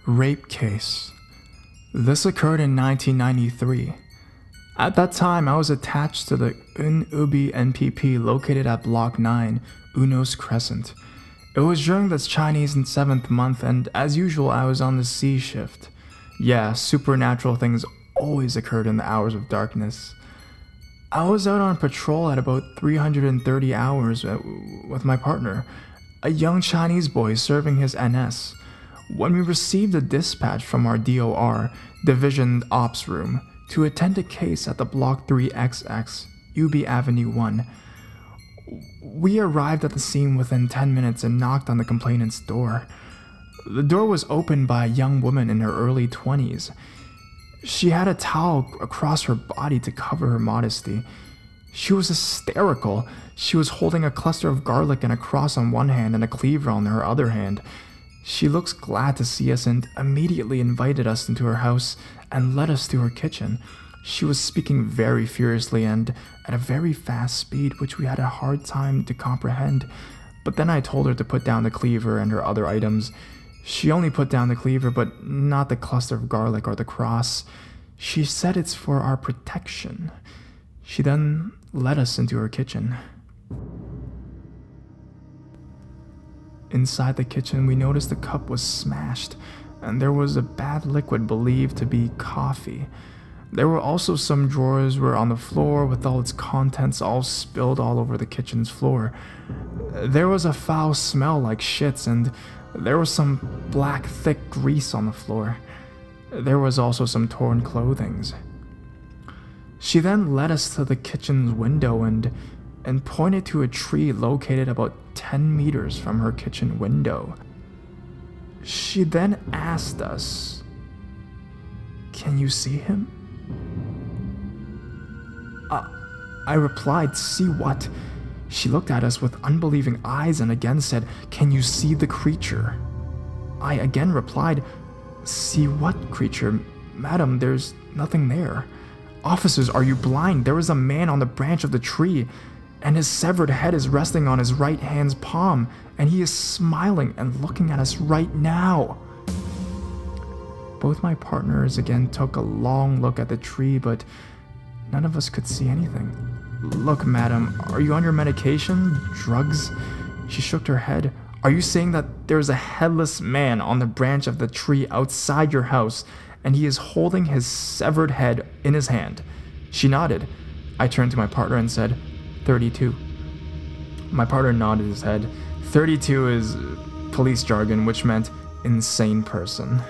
Rape case. This occurred in 1993. At that time, I was attached to the Un-Ubi NPP located at Block 9, Unos Crescent. It was during the Chinese 7th month, and as usual, I was on the C shift. Yeah, supernatural things always occurred in the hours of darkness. I was out on patrol at about 330 hours with my partner, a young Chinese boy serving his NS, when we received a dispatch from our DOR, Division Ops Room, to attend a case at the Block 3XX, Ubi Avenue 1. We arrived at the scene within 10 minutes and knocked on the complainant's door. The door was opened by a young woman in her early 20s. She had a towel across her body to cover her modesty. She was hysterical. She was holding a cluster of garlic and a cross on one hand and a cleaver on her other hand. She looks glad to see us and immediately invited us into her house and led us to her kitchen. She was speaking very furiously and at a very fast speed, which we had a hard time to comprehend. But then I told her to put down the cleaver and her other items. She only put down the cleaver, but not the cluster of garlic or the cross. She said it's for our protection. She then led us into her kitchen. Inside the kitchen, we noticed the cup was smashed, and there was a bad liquid believed to be coffee. There were also some drawers were on the floor with all its contents all spilled all over the kitchen's floor. There was a foul smell like shits, and there was some black thick grease on the floor. There was also some torn clothing. She then led us to the kitchen's window and pointed to a tree located about 10 meters from her kitchen window. She then asked us, "Can you see him?" I replied, "See what?" She looked at us with unbelieving eyes and again said, "Can you see the creature?" I again replied, "See what creature? Madam, there's nothing there. Officers, are you blind? There is a man on the branch of the tree, and his severed head is resting on his right hand's palm, and he is smiling and looking at us right now." Both my partners again took a long look at the tree, but none of us could see anything. "Look, madam, are you on your medication? Drugs?" She shook her head. "Are you saying that there is a headless man on the branch of the tree outside your house, and he is holding his severed head in his hand?" She nodded. I turned to my partner and said, 32. My partner nodded his head. 32 is police jargon, which meant insane person.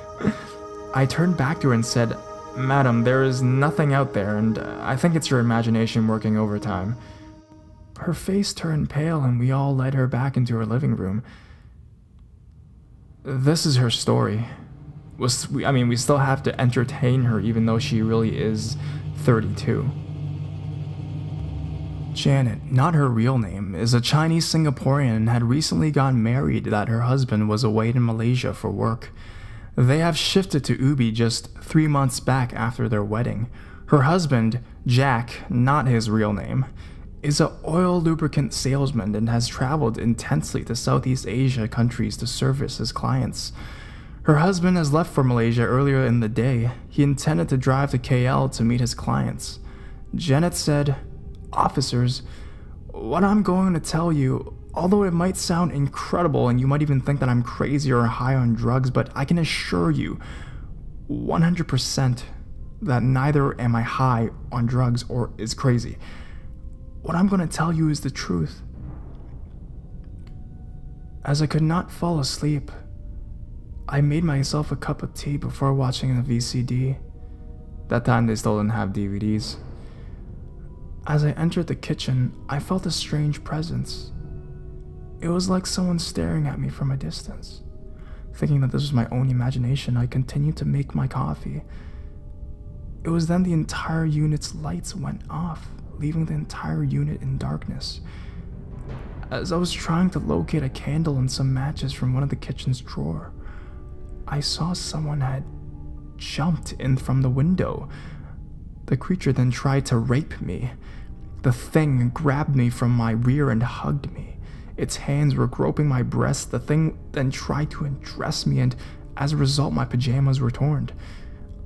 I turned back to her and said, "Madam, there is nothing out there, and I think it's your imagination working overtime." Her face turned pale, and we all led her back into her living room. This is her story. We still have to entertain her, even though she really is 32. Janet, not her real name, is a Chinese Singaporean and had recently gotten married that her husband was away in Malaysia for work. They have shifted to Ubi just 3 months back after their wedding. Her husband, Jack, not his real name, is an oil lubricant salesman and has traveled intensely to Southeast Asia countries to service his clients. Her husband has left for Malaysia earlier in the day. He intended to drive to KL to meet his clients. Janet said, "Officers, what I'm going to tell you, although it might sound incredible and you might even think that I'm crazy or high on drugs, but I can assure you 100% that neither am I high on drugs or is crazy. What I'm going to tell you is the truth. As I could not fall asleep, I made myself a cup of tea before watching the VCD. That time they still didn't have DVDs. As I entered the kitchen, I felt a strange presence. It was like someone staring at me from a distance. Thinking that this was my own imagination, I continued to make my coffee. It was then the entire unit's lights went off, leaving the entire unit in darkness. As I was trying to locate a candle and some matches from one of the kitchen's drawer, I saw someone had jumped in from the window. The creature then tried to rape me. The thing grabbed me from my rear and hugged me. Its hands were groping my breast. The thing then tried to undress me, and As a result, my pajamas were torn.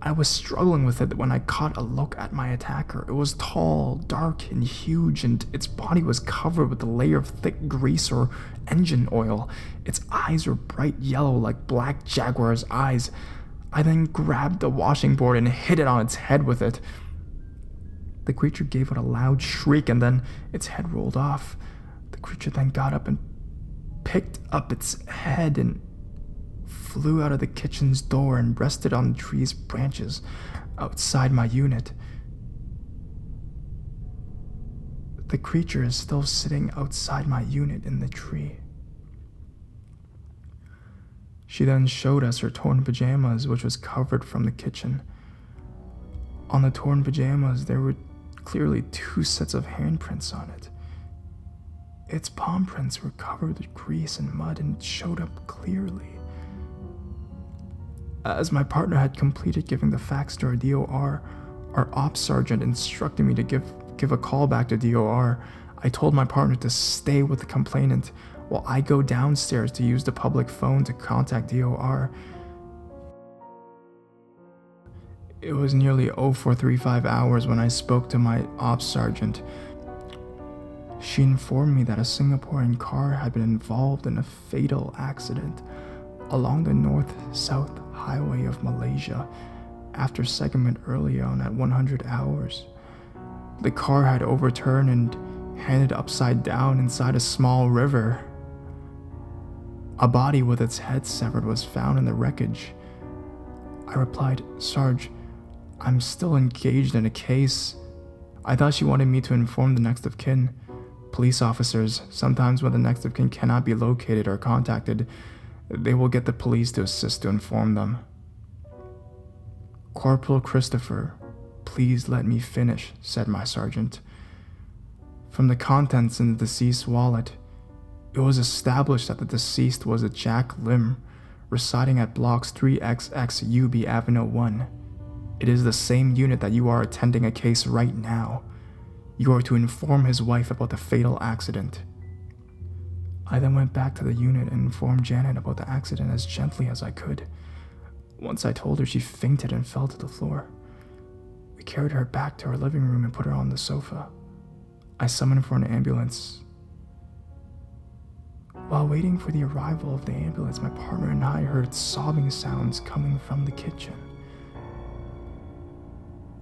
I was struggling with it when I caught a look at my attacker. It was tall, dark, and huge, and its body was covered with a layer of thick grease or engine oil. Its eyes were bright yellow like black jaguar's eyes. I then grabbed the washing board and hit it on its head with it. The creature gave out a loud shriek, and then its head rolled off. The creature then got up and picked up its head and flew out of the kitchen's door and rested on the tree's branches outside my unit. The creature is still sitting outside my unit in the tree. She then showed us her torn pajamas, which was covered from the kitchen. On the torn pajamas, there were clearly 2 sets of handprints on it. Its palm prints were covered with grease and mud and showed up clearly. As my partner had completed giving the facts to our DOR, our ops sergeant instructed me to give a call back to DOR. I told my partner to stay with the complainant while I go downstairs to use the public phone to contact DOR. It was nearly 0435 hours when I spoke to my ops sergeant. She informed me that a Singaporean car had been involved in a fatal accident along the north-south highway of Malaysia after segment early on at 100 hours. The car had overturned and handed upside down inside a small river. A body with its head severed was found in the wreckage. I replied, "Sarge, I'm still engaged in a case." I thought she wanted me to inform the next of kin. Police officers, sometimes when the next of kin cannot be located or contacted, they will get the police to assist to inform them. "Corporal Christopher, please let me finish," said my sergeant. From the contents in the deceased's wallet, it was established that the deceased was a Jack Lim, residing at blocks 3XX UB Avenue 1. It is the same unit that you are attending a case right now. You are to inform his wife about the fatal accident. I then went back to the unit and informed Janet about the accident as gently as I could. Once I told her, she fainted and fell to the floor. We carried her back to our living room and put her on the sofa. I summoned for an ambulance. While waiting for the arrival of the ambulance, my partner and I heard sobbing sounds coming from the kitchen.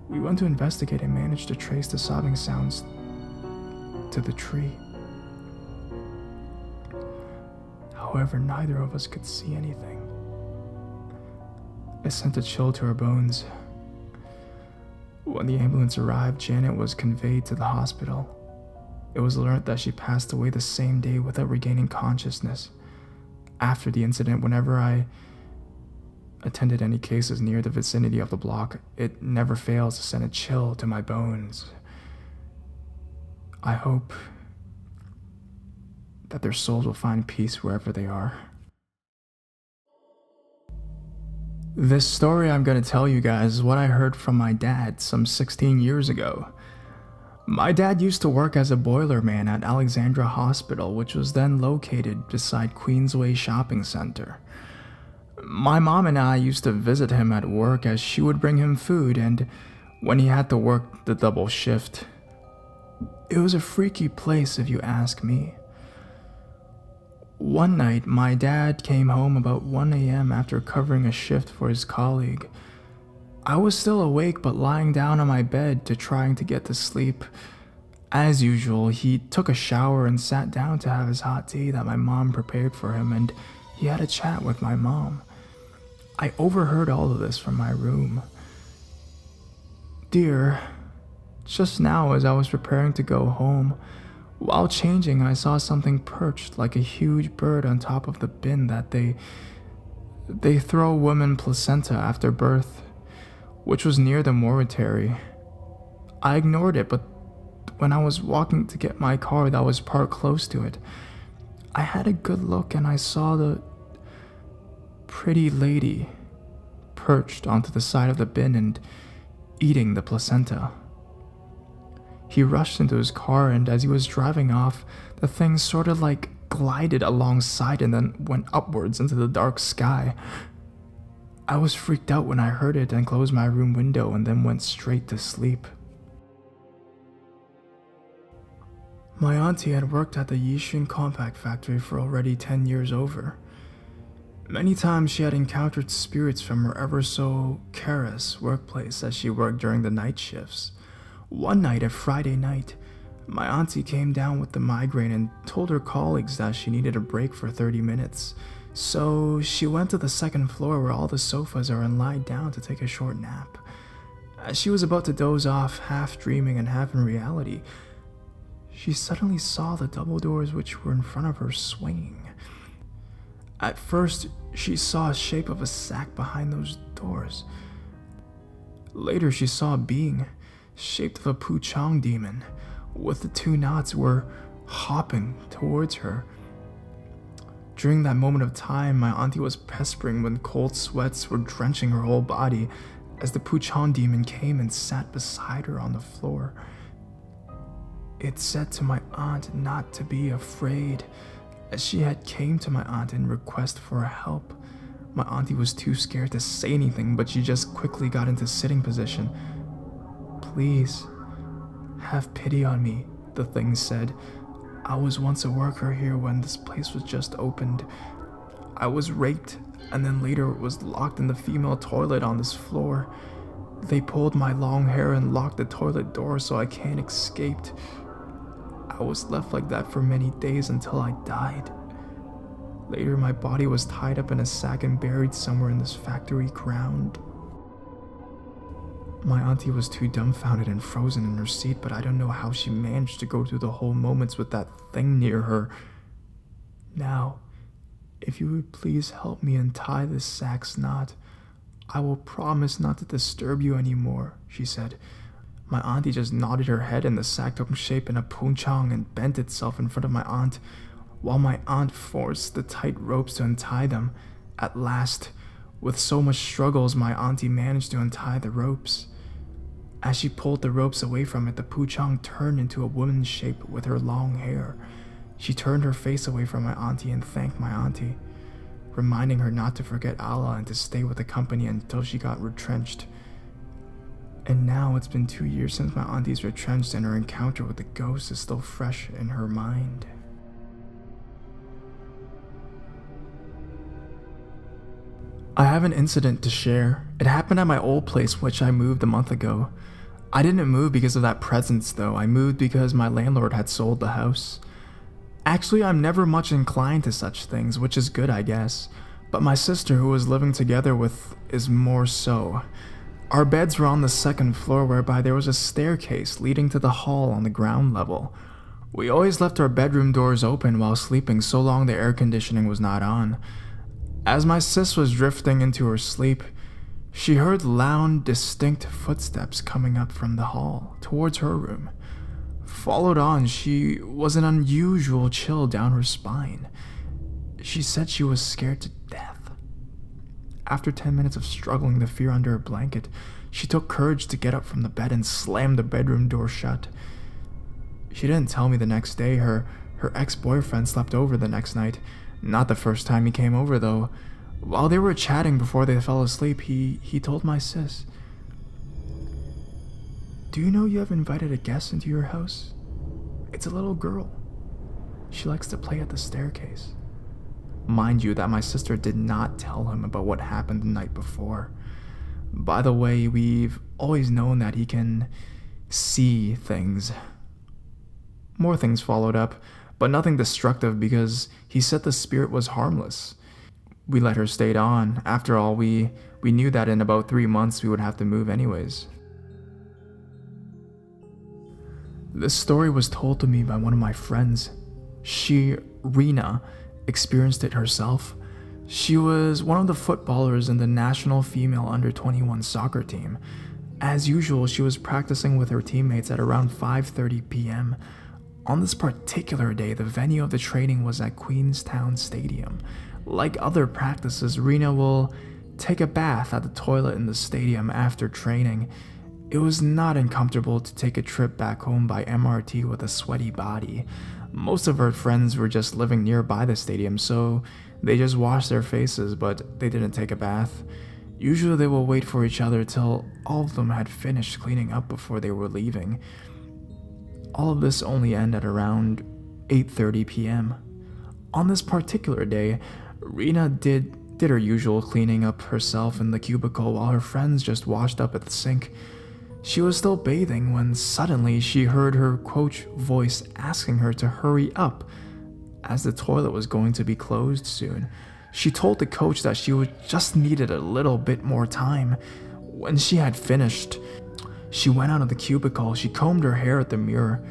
We went to investigate and managed to trace the sobbing sounds to the tree. However, neither of us could see anything. It sent a chill to our bones. When the ambulance arrived, Janet was conveyed to the hospital. It was learned that she passed away the same day without regaining consciousness. After the incident, whenever I attended any cases near the vicinity of the block, it never fails to send a chill to my bones. I hope that their souls will find peace wherever they are. This story I'm going to tell you guys is what I heard from my dad some 16 years ago. My dad used to work as a boiler man at Alexandra Hospital, which was then located beside Queensway Shopping Center. My mom and I used to visit him at work as she would bring him food, and when he had to work the double shift. It was a freaky place if you ask me. One night, my dad came home about 1 a.m. after covering a shift for his colleague. I was still awake but lying down on my bed trying to get to sleep. As usual, he took a shower and sat down to have his hot tea that my mom prepared for him, and he had a chat with my mom. I overheard all of this from my room. "Dear, just now as I was preparing to go home, while changing, I saw something perched like a huge bird on top of the bin that they throw women placenta after birth, which was near the mortuary. I ignored it, but when I was walking to get my car that was parked close to it, I had a good look and I saw the pretty lady perched onto the side of the bin and eating the placenta. He rushed into his car, and as he was driving off, the thing sort of like glided alongside and then went upwards into the dark sky. I was freaked out when I heard it and closed my room window and then went straight to sleep. My auntie had worked at the Yixun Compact Factory for already 10 years over. Many times she had encountered spirits from her ever so careless workplace as she worked during the night shifts. One night, a Friday night, my auntie came down with the migraine and told her colleagues that she needed a break for 30 minutes. So she went to the second floor where all the sofas are and lied down to take a short nap. As she was about to doze off, half dreaming and half in reality, she suddenly saw the double doors which were in front of her swinging. At first, she saw a shape of a sack behind those doors. Later, she saw a being, shaped of a Puchang demon, with the two knots were hopping towards her. During that moment of time, my auntie was pestering when cold sweats were drenching her whole body as the Puchang demon came and sat beside her on the floor. It said to my aunt not to be afraid, as she had came to my aunt in request for help. My auntie was too scared to say anything, but she just quickly got into sitting position. "Please, have pity on me," the thing said. "I was once a worker here when this place was just opened. I was raped, and then later was locked in the female toilet on this floor. They pulled my long hair and locked the toilet door so I can't escape. I was left like that for many days until I died. Later, my body was tied up in a sack and buried somewhere in this factory ground." My auntie was too dumbfounded and frozen in her seat, but I don't know how she managed to go through the whole moments with that thing near her. "Now, if you would please help me untie this sack's knot, I will promise not to disturb you anymore," she said. My auntie just nodded her head and the sack took shape in a punchang and bent itself in front of my aunt, while my aunt forced the tight ropes to untie them. At last, with so much struggles, my auntie managed to untie the ropes. As she pulled the ropes away from it, the Puchang turned into a woman's shape with her long hair. She turned her face away from my auntie and thanked my auntie, reminding her not to forget Allah and to stay with the company until she got retrenched. And now it's been 2 years since my auntie's retrenched and her encounter with the ghost is still fresh in her mind. I have an incident to share. It happened at my old place, which I moved a month ago. I didn't move because of that presence though, I moved because my landlord had sold the house. Actually, I'm never much inclined to such things, which is good I guess, but my sister who was living together with is more so. Our beds were on the second floor, whereby there was a staircase leading to the hall on the ground level. We always left our bedroom doors open while sleeping so long the air conditioning was not on. As my sis was drifting into her sleep, she heard loud, distinct footsteps coming up from the hall towards her room. Followed on, she was an unusual chill down her spine. She said she was scared to death. After 10 minutes of struggling the fear under her blanket, she took courage to get up from the bed and slammed the bedroom door shut. She didn't tell me the next day her ex-boyfriend slept over the next night. Not the first time he came over though. While they were chatting before they fell asleep, he told my sis, "Do you know you have invited a guest into your house? It's a little girl. She likes to play at the staircase." Mind you that my sister did not tell him about what happened the night before. By the way, we've always known that he can see things. More things followed up, but nothing destructive because he said the spirit was harmless. We let her stay on. After all, we knew that in about 3 months we would have to move anyways. This story was told to me by one of my friends. She, Rena, experienced it herself. She was one of the footballers in the national female under-21 soccer team. As usual, she was practicing with her teammates at around 5:30 p.m. On this particular day, the venue of the training was at Queenstown Stadium. Like other practices, Rena will take a bath at the toilet in the stadium after training. It was not uncomfortable to take a trip back home by MRT with a sweaty body. Most of her friends were just living nearby the stadium, so they just washed their faces, but they didn't take a bath. Usually they will wait for each other till all of them had finished cleaning up before they were leaving. All of this only ended around 8:30 p.m. On this particular day, Rena did her usual cleaning up herself in the cubicle while her friends just washed up at the sink. She was still bathing when suddenly she heard her coach voice asking her to hurry up as the toilet was going to be closed soon. She told the coach that she just needed a little bit more time. When she had finished, she went out of the cubicle. She combed her hair at the mirror.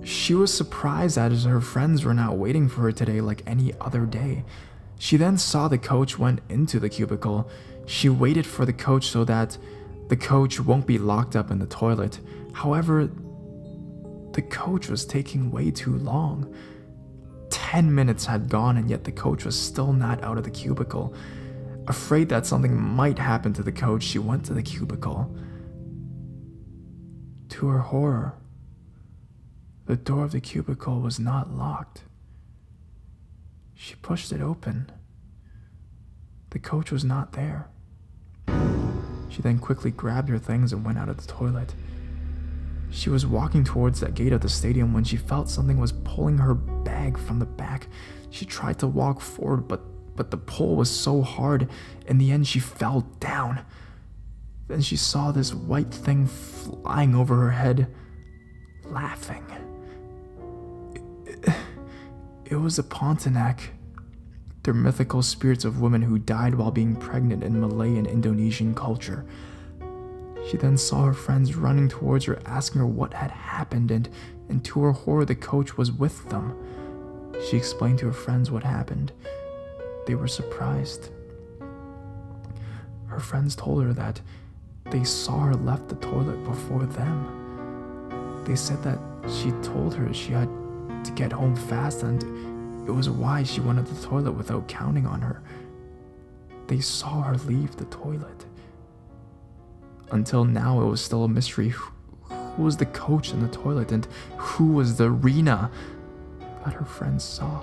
She was surprised as her friends were not waiting for her today like any other day. She then saw the coach went into the cubicle. She waited for the coach so that the coach won't be locked up in the toilet. However, the coach was taking way too long. 10 minutes had gone and yet the coach was still not out of the cubicle. Afraid that something might happen to the coach, she went to the cubicle. To her horror, the door of the cubicle was not locked. She pushed it open. The coach was not there. She then quickly grabbed her things and went out of the toilet. She was walking towards that gate of the stadium when she felt something was pulling her bag from the back. She tried to walk forward, but the pull was so hard. In the end, she fell down. Then she saw this white thing flying over her head, laughing. It was the Pontianak. They're mythical spirits of women who died while being pregnant in Malay and Indonesian culture. She then saw her friends running towards her, asking her what had happened, and to her horror, the coach was with them. She explained to her friends what happened. They were surprised. Her friends told her that they saw her left the toilet before them. They said that she told her she had to get home fast and it was why she went to the toilet without counting on her. They saw her leave the toilet. Until now, it was still a mystery. Who was the coach in the toilet and who was the Rena that her friends saw?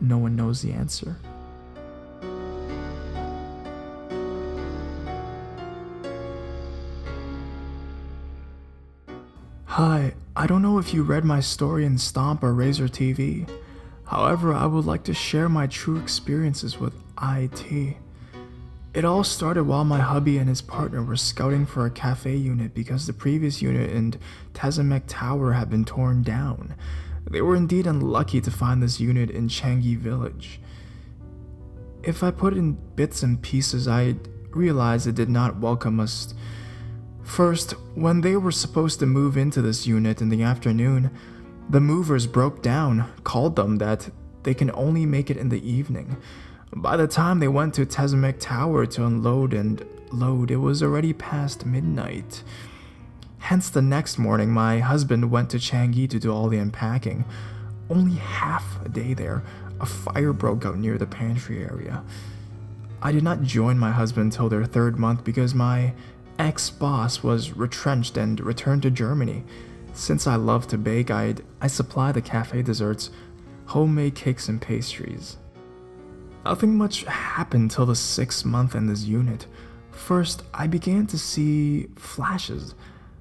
No one knows the answer. Hi, I don't know if you read my story in Stomp or Razor TV. However, I would like to share my true experiences with IT. It all started while my hubby and his partner were scouting for a cafe unit because the previous unit in Tezemek Tower had been torn down. They were indeed unlucky to find this unit in Changi Village. If I put it in bits and pieces, I realized it did not welcome us. First, when they were supposed to move into this unit in the afternoon, the movers broke down, called them that they can only make it in the evening. By the time they went to Tezemek Tower to unload and load, it was already past midnight. Hence the next morning, my husband went to Changi to do all the unpacking. Only half a day there, a fire broke out near the pantry area. I did not join my husband until their third month because my ex-boss was retrenched and returned to Germany. Since I love to bake, I supply the cafe desserts, homemade cakes and pastries. Nothing much happened till the 6th month in this unit. First, I began to see flashes.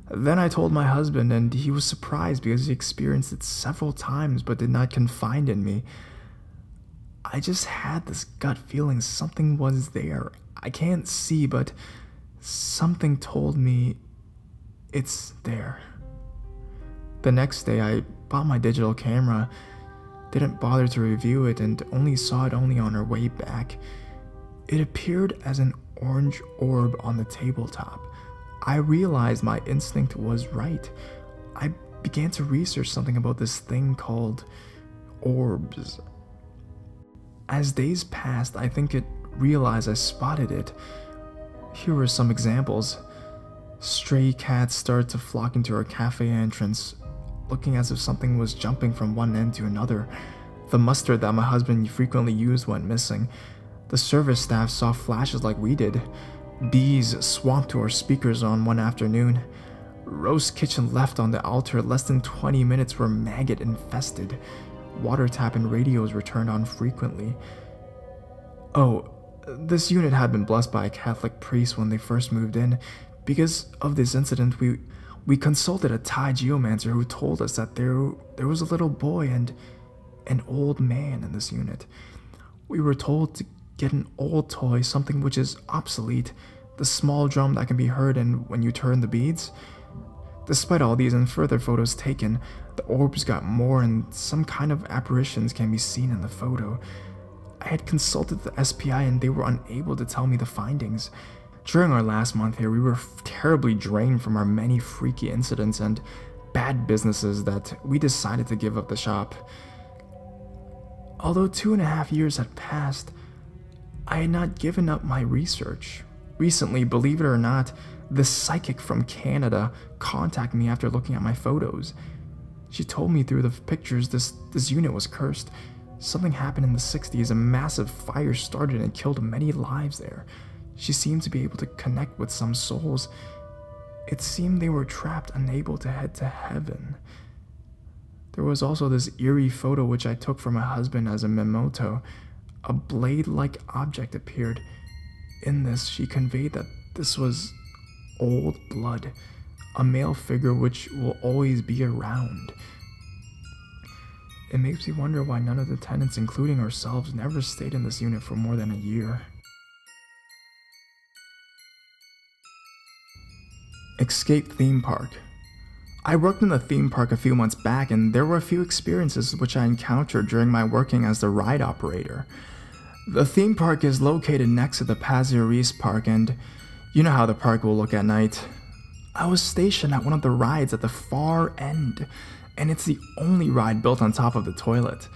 Then I told my husband and he was surprised because he experienced it several times but did not confide in me. I just had this gut feeling something was there. I can't see, but something told me it's there. The next day, I bought my digital camera, didn't bother to review it, and only saw it on our way back. It appeared as an orange orb on the tabletop. I realized my instinct was right. I began to research something about this thing called orbs. As days passed, I think it realized I spotted it. Here were some examples. Stray cats started to flock into our cafe entrance, looking as if something was jumping from one end to another. The mustard that my husband frequently used went missing. The service staff saw flashes like we did. Bees swamped to our speakers on one afternoon. Roast kitchen left on the altar less than 20 minutes were maggot infested. Water tap and radios were turned on frequently. Oh, This unit had been blessed by a Catholic priest when they first moved in. Because of this incident, we consulted a Thai geomancer who told us that there was a little boy and an old man in this unit. We were told to get an old toy, something which is obsolete, the small drum that can be heard when you turn the beads. Despite all these and further photos taken, the orbs got more and some kind of apparitions can be seen in the photo. I had consulted the SPI and they were unable to tell me the findings. During our last month here, we were terribly drained from our many freaky incidents and bad businesses that we decided to give up the shop. Although 2.5 years had passed, I had not given up my research. Recently, believe it or not, this psychic from Canada contacted me after looking at my photos. She told me through the pictures this unit was cursed. Something happened in the 60s, a massive fire started and killed many lives there. She seemed to be able to connect with some souls. It seemed they were trapped, unable to head to heaven. There was also this eerie photo which I took for my husband as a memento. A blade-like object appeared. In this, she conveyed that this was old blood, a male figure which will always be around. It makes me wonder why none of the tenants, including ourselves, never stayed in this unit for more than a year. Escape Theme Park. I worked in the theme park a few months back, and there were a few experiences which I encountered during my working as the ride operator. The theme park is located next to the Pasir Ris Park, and you know how the park will look at night. I was stationed at one of the rides at the far end, and it's the only ride built on top of the toilet.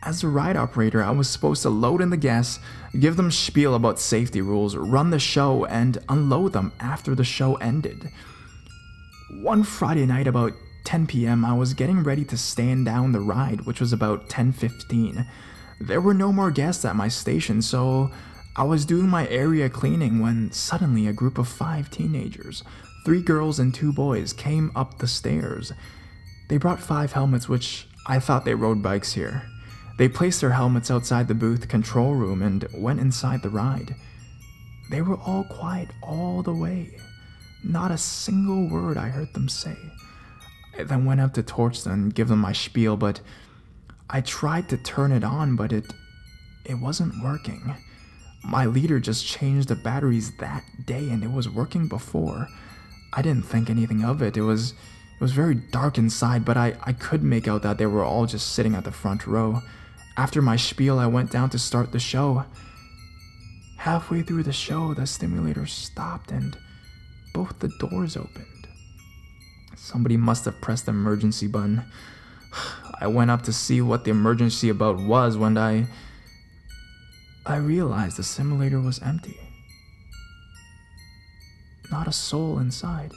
As the ride operator, I was supposed to load in the guests, give them spiel about safety rules, run the show, and unload them after the show ended. One Friday night about 10 p.m., I was getting ready to stand down the ride, which was about 10:15. There were no more guests at my station, so I was doing my area cleaning when suddenly a group of 5 teenagers, 3 girls and 2 boys, came up the stairs. They brought 5 helmets, which I thought they rode bikes here. They placed their helmets outside the booth control room and went inside the ride. They were all quiet all the way. Not a single word I heard them say. I then went up to torch them and give them my spiel, but I tried to turn it on, but it wasn't working. My leader just changed the batteries that day and it was working before. I didn't think anything of it. It was very dark inside, but I could make out that they were all just sitting at the front row. After my spiel, I went down to start the show. Halfway through the show, the stimulator stopped and both the doors opened. Somebody must have pressed the emergency button. I went up to see what the emergency about was when I realized the simulator was empty. Not a soul inside.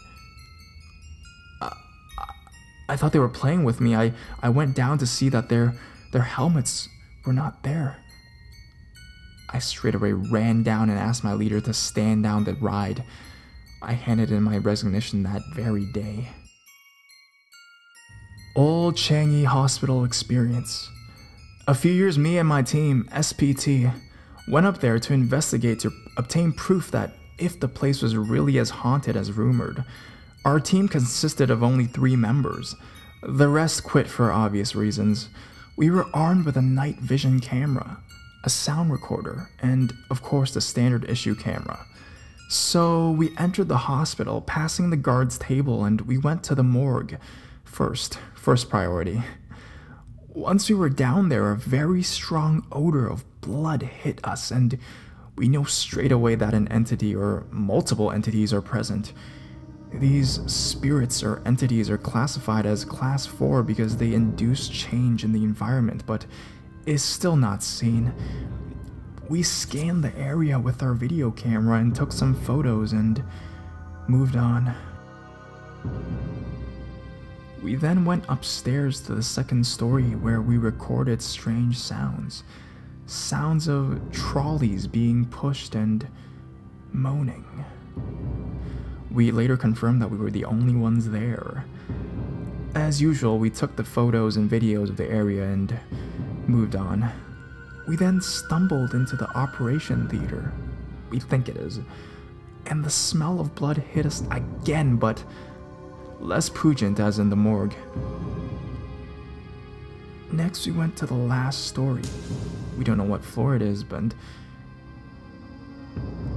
I thought they were playing with me. I went down to see that their helmets were not there. I straight away ran down and asked my leader to stand down the ride. I handed in my resignation that very day. Old Changi Hospital experience. A few years, me and my team, SPT, went up there to investigate to obtain proof that if the place was really as haunted as rumored. Our team consisted of only 3 members. The rest quit for obvious reasons. We were armed with a night vision camera, a sound recorder, and of course the standard issue camera. So we entered the hospital, passing the guard's table, and we went to the morgue. First priority. Once we were down there, a very strong odor of blood hit us, and we know straight away that an entity or multiple entities are present. These spirits or entities are classified as Class 4 because they induce change in the environment, but is still not seen. We scanned the area with our video camera and took some photos and moved on. We then went upstairs to the 2nd story where we recorded strange sounds. Sounds of trolleys being pushed and moaning. We later confirmed that we were the only ones there. As usual, we took the photos and videos of the area and moved on. We then stumbled into the operation theater. We think it is. And the smell of blood hit us again, but less pungent as in the morgue. Next, we went to the last story. We don't know what floor it is, but...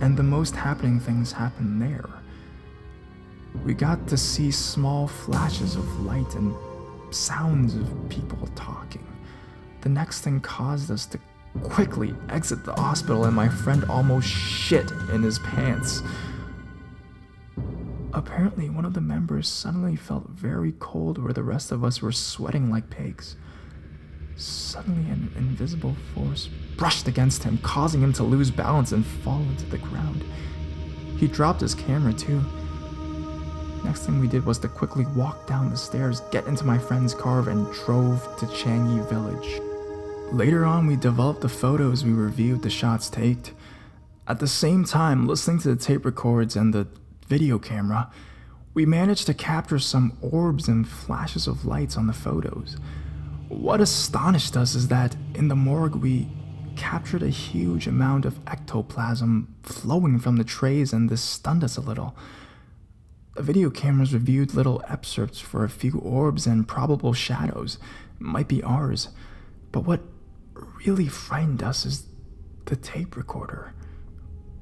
And the most happening things happened there. We got to see small flashes of light and sounds of people talking. The next thing caused us to quickly exit the hospital, and my friend almost shit in his pants. Apparently, one of the members suddenly felt very cold where the rest of us were sweating like pigs. Suddenly, an invisible force brushed against him, causing him to lose balance and fall into the ground. He dropped his camera too. Next thing we did was to quickly walk down the stairs, get into my friend's car, and drove to Changi Village. Later on, we developed the photos we reviewed, the shots taked. At the same time, listening to the tape records and the video camera, we managed to capture some orbs and flashes of lights on the photos. What astonished us is that in the morgue we captured a huge amount of ectoplasm flowing from the trays, and this stunned us a little. The video cameras reviewed little excerpts for a few orbs and probable shadows. It might be ours. But what really frightened us is the tape recorder.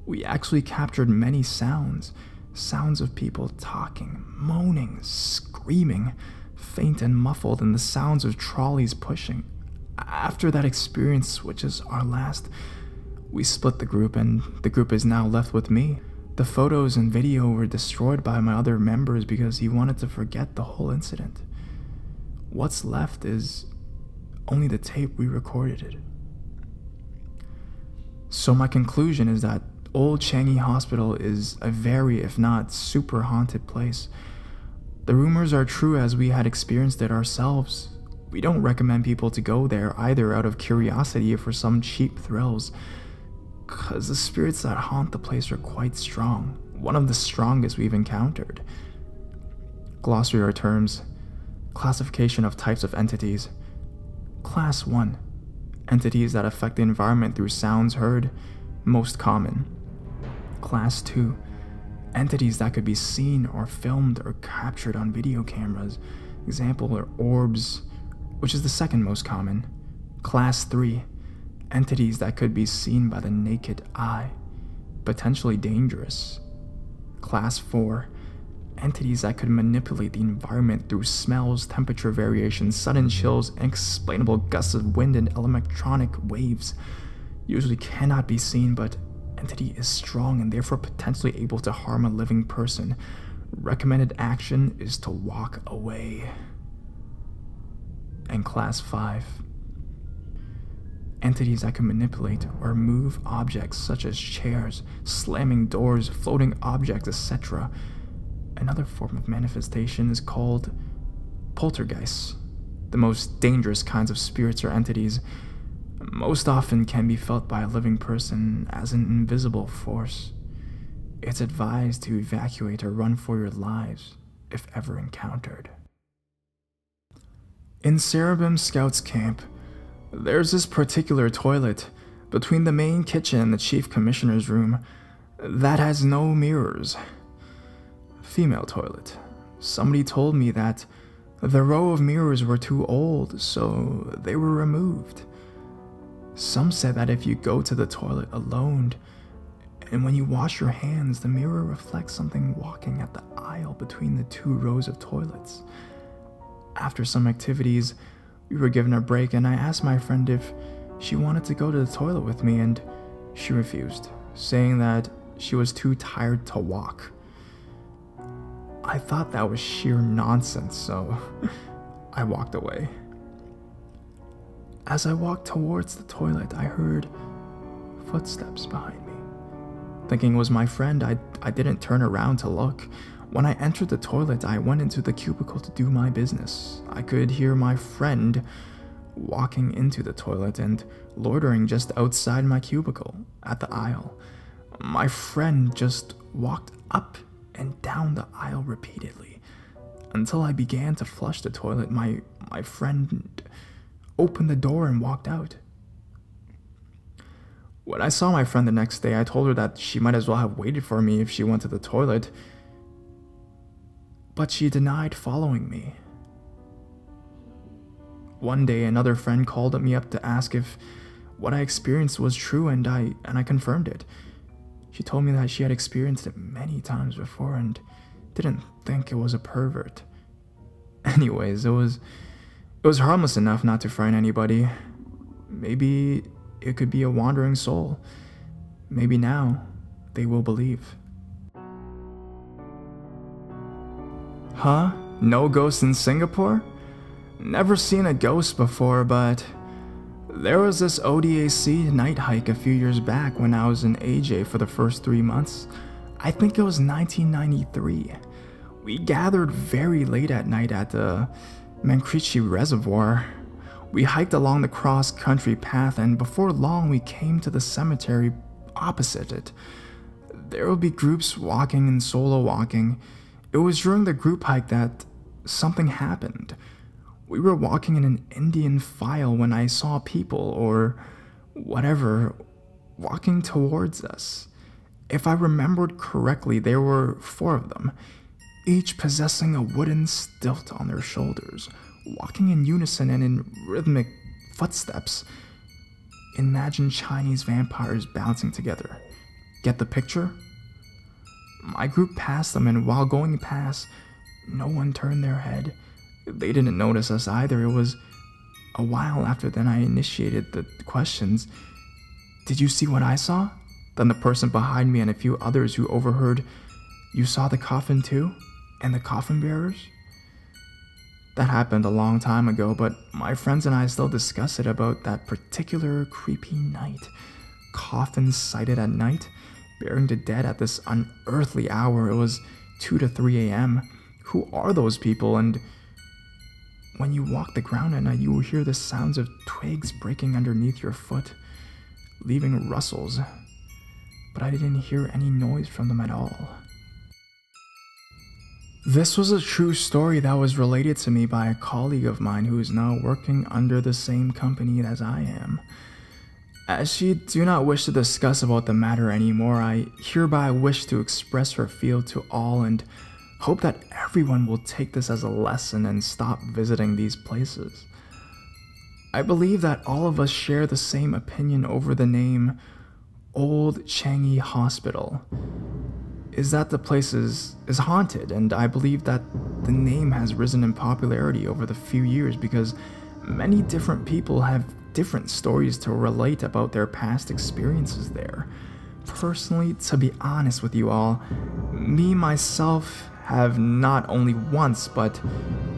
We actually captured many sounds. Sounds of people talking, moaning, screaming, faint and muffled, and the sounds of trolleys pushing. After that experience, which is our last, we split the group, and the group is now left with me. The photos and video were destroyed by my other members because he wanted to forget the whole incident. What's left is only the tape we recorded it. So my conclusion is that Old Changi Hospital is a very, if not super haunted place. The rumors are true as we had experienced it ourselves. We don't recommend people to go there either out of curiosity or for some cheap thrills, cause the spirits that haunt the place are quite strong, one of the strongest we've encountered. Glossary or terms. Classification of types of entities. Class 1. Entities that affect the environment through sounds heard, most common. Class 2. Entities that could be seen or filmed or captured on video cameras. Example are orbs, which is the second most common. Class 3. Entities that could be seen by the naked eye, potentially dangerous. Class 4. Entities that could manipulate the environment through smells, temperature variations, sudden chills, inexplainable gusts of wind, and electronic waves. Usually cannot be seen, but entity is strong and therefore potentially able to harm a living person. Recommended action is to walk away. And Class 5. Entities that can manipulate or move objects such as chairs, slamming doors, floating objects, etc. Another form of manifestation is called poltergeists. The most dangerous kinds of spirits or entities most often can be felt by a living person as an invisible force. It's advised to evacuate or run for your lives if ever encountered. In Cerebum Scouts Camp, there's this particular toilet between the main kitchen and the chief commissioner's room that has no mirrors. Female toilet. Somebody told me that the row of mirrors were too old, so they were removed. Some said that if you go to the toilet alone, and when you wash your hands, the mirror reflects something walking at the aisle between the two rows of toilets. After some activities, we were given a break, and I asked my friend if she wanted to go to the toilet with me, and she refused, saying that she was too tired to walk. I thought that was sheer nonsense, so I walked away. As I walked towards the toilet, I heard footsteps behind me. Thinking it was my friend, I didn't turn around to look. When I entered the toilet, I went into the cubicle to do my business. I could hear my friend walking into the toilet and loitering just outside my cubicle, at the aisle. My friend just walked up and down the aisle repeatedly. Until I began to flush the toilet, my friend opened the door and walked out. When I saw my friend the next day, I told her that she might as well have waited for me if she went to the toilet, but she denied following me. One day, another friend called me up to ask if what I experienced was true, and I confirmed it. She told me that she had experienced it many times before and didn't think it was a pervert. Anyways, it was harmless enough not to frighten anybody. Maybe it could be a wandering soul. Maybe now they will believe. Huh? No ghosts in Singapore? Never seen a ghost before, but there was this ODAC night hike a few years back when I was in AJ for the first 3 months. I think it was 1993. We gathered very late at night at the Mankrichi Reservoir. We hiked along the cross-country path, and before long we came to the cemetery opposite it. There would be groups walking and solo walking. It was during the group hike that something happened. We were walking in an Indian file when I saw people, or whatever, walking towards us. If I remembered correctly, there were 4 of them, each possessing a wooden stilt on their shoulders, walking in unison and in rhythmic footsteps. Imagine Chinese vampires bouncing together. Get the picture? My group passed them, and while going past, no one turned their head. They didn't notice us either. It was a while after then I initiated the questions. Did you see what I saw? Then the person behind me and a few others who overheard, you saw the coffin too? And the coffin bearers? That happened a long time ago, but my friends and I still discuss it about that particular creepy night. Coffins sighted at night, burying the dead at this unearthly hour. It was 2 to 3 a.m. Who are those people? And when you walk the ground at night, you will hear the sounds of twigs breaking underneath your foot, leaving rustles. But I didn't hear any noise from them at all. This was a true story that was related to me by a colleague of mine who is now working under the same company as I am. As she do not wish to discuss about the matter anymore, I hereby wish to express her feel to all and hope that everyone will take this as a lesson and stop visiting these places. I believe that all of us share the same opinion over the name Old Changi Hospital. Is that the place is haunted, and I believe that the name has risen in popularity over the few years because many different people have different stories to relate about their past experiences there. Personally, to be honest with you all, me myself have not only once but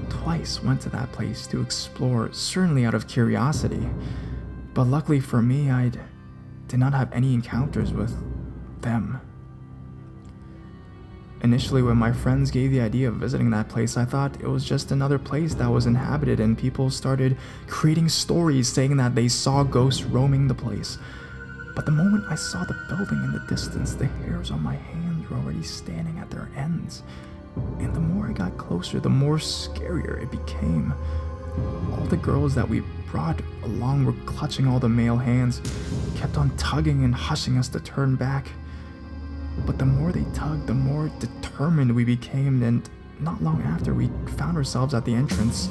twice went to that place to explore, certainly out of curiosity. But luckily for me, I did not have any encounters with them. Initially, when my friends gave the idea of visiting that place, I thought it was just another place that was inhabited, and people started creating stories saying that they saw ghosts roaming the place. But the moment I saw the building in the distance, the hairs on my hands were already standing at their ends. And the more I got closer, the more scarier it became. All the girls that we brought along were clutching all the male hands, kept on tugging and hushing us to turn back. But the more they tugged, the more determined we became, and not long after, we found ourselves at the entrance.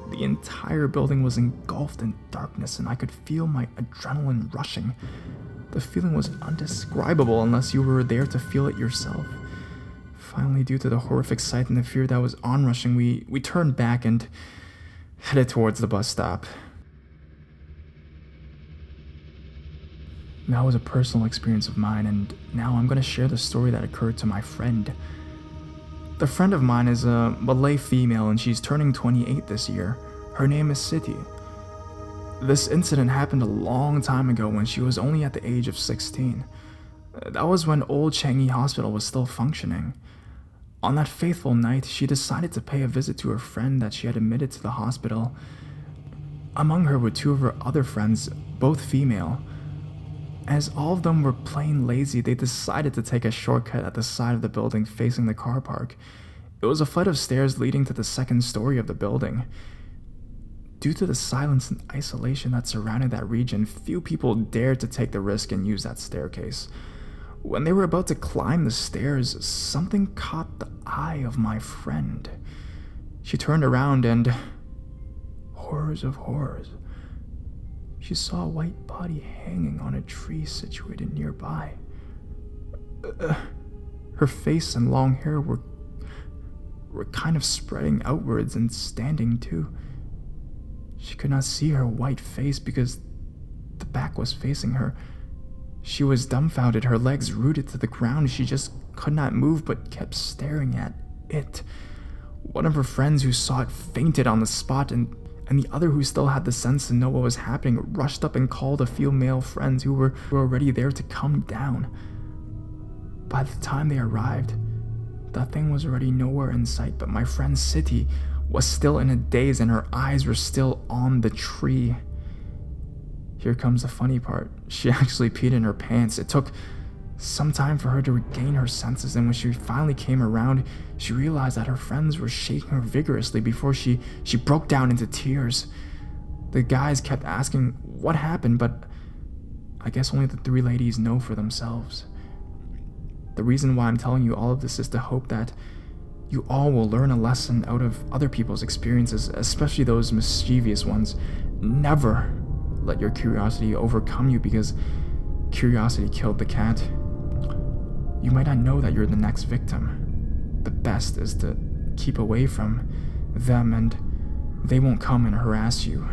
The entire building was engulfed in darkness, and I could feel my adrenaline rushing. The feeling was undescribable unless you were there to feel it yourself. Finally, due to the horrific sight and the fear that was onrushing, we turned back and headed towards the bus stop. That was a personal experience of mine, and now I'm going to share the story that occurred to my friend. The friend of mine is a Malay female, and she's turning 28 this year. Her name is Siti. This incident happened a long time ago when she was only at the age of 16. That was when Old Changi Hospital was still functioning. On that fateful night, she decided to pay a visit to her friend that she had admitted to the hospital. Among her were 2 of her other friends, both female. As all of them were plain lazy, they decided to take a shortcut at the side of the building facing the car park. It was a flight of stairs leading to the 2nd story of the building. Due to the silence and isolation that surrounded that region, few people dared to take the risk and use that staircase. When they were about to climb the stairs, something caught the eye of my friend. She turned around and, horrors of horrors, she saw a white body hanging on a tree situated nearby. Her face and long hair were kind of spreading outwards and standing too. She could not see her white face because the back was facing her. She was dumbfounded, her legs rooted to the ground. She just could not move but kept staring at it. One of her friends who saw it fainted on the spot, and the other, who still had the sense to know what was happening, rushed up and called a few male friends who were already there to come down. By the time they arrived, that thing was already nowhere in sight, but my friend Siti was still in a daze and her eyes were still on the tree. Here comes the funny part. She actually peed in her pants. It took some time for her to regain her senses, and when she finally came around, she realized that her friends were shaking her vigorously before she broke down into tears. The guys kept asking what happened, but I guess only the three ladies know for themselves. The reason why I'm telling you all of this is to hope that you all will learn a lesson out of other people's experiences, especially those mischievous ones. Never let your curiosity overcome you, because curiosity killed the cat. You might not know that you're the next victim. The best is to keep away from them, and they won't come and harass you.